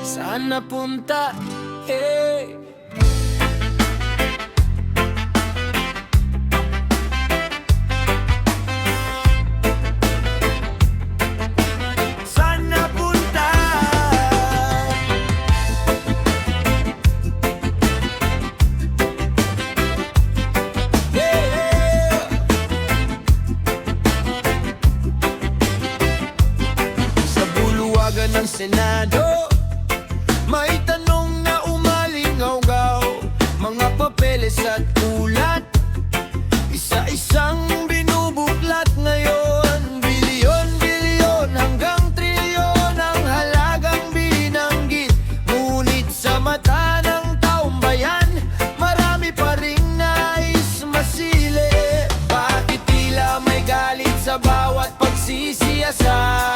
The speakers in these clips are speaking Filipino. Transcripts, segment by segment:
Saan napunta? Hey! Saan napunta? Yeah! Sa bulwagan ng Senado, may tanong na umalingaw-gaw, mga papeles at ulat, isa-isang binubuklat ngayon. Bilyon-bilyon hanggang trilyon ang halagang binanggit, ngunit sa mata ng taong bayan, marami pa ring nais masili. Bakit tila may galit sa bawat pagsisiyasat?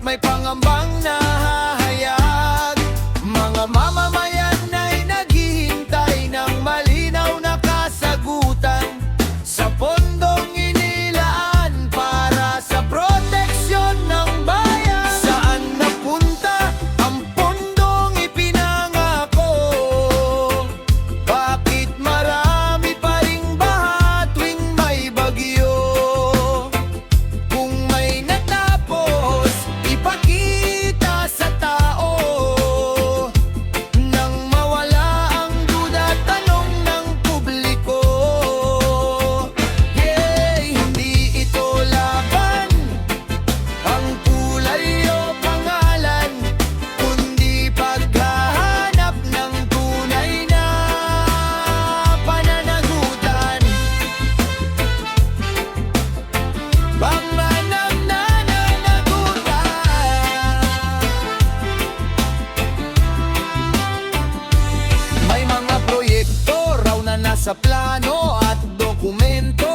May pangambang nahahayag, mga mamamayan ay naghihintay ng malinaw na kasagutan sa pondong inilaan para sa proteksyon ng bayan. Saan napunta ang pondong ipinangako? Bakit marami pa ring baha tuwing may bagyo? Kung may natapos, ipakita sa tao nang mawala ang duda, tanong ng publiko. Hindi ito laban, ang kulay o pangalan, kundi paghahanap ng tunay na pananagutan. Panganap na nananagutan. May mga proyekto raw na nasa plano at dokumento,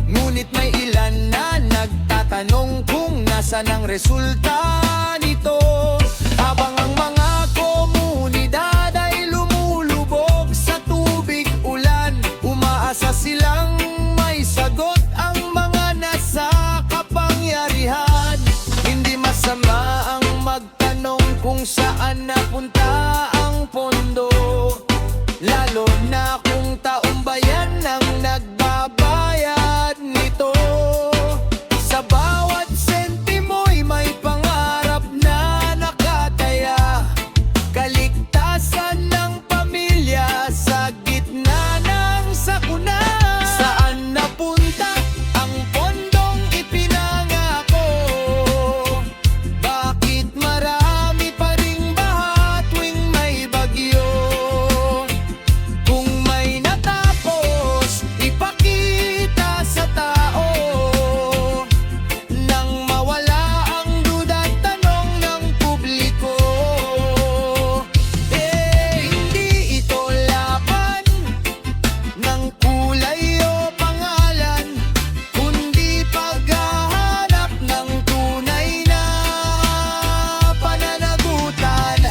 ngunit may ilan na nagtatanong kung nasaan ang resulta nito. Habang ang mga komunidad ay lumulubog sa tubig ulan, umaasa silang may sagot ang mga nasa kapangyarihan. Hindi masama ang magtanong kung saan napunta ang pondo, lalo na kung taong bayan ang nagbabayad nito. Sa bawat sentimo'y may pangarap na nakataya, kaligtasan ng pamilya sa gitna ng sakuna. Saan napunta ang pondong ipinangako? Bakit marami pa ring baha tuwing may bagyo? Kung may natapos, ipakita sa tao nang mawala ang duda, tanong ng publiko. Hindi ito laban ng kulay o pangalan, kundi paghahanap ng tunay na pananagutan.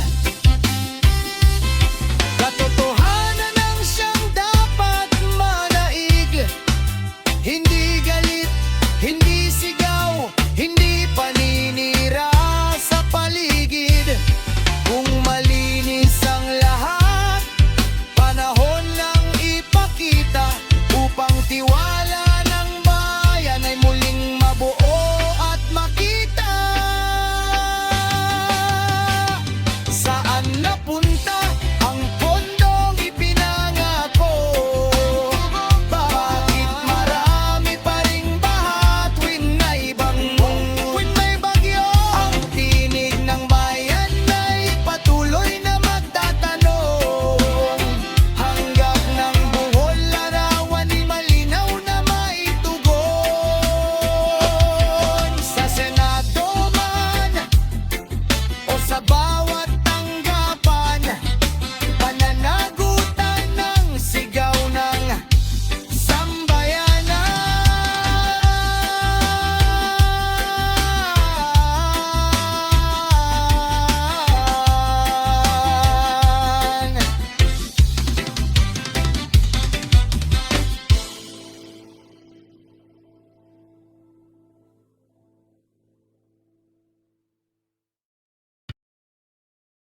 Katotohanan ang siyang dapat manaig, hindi galit, hindi sigaw, hindi panig.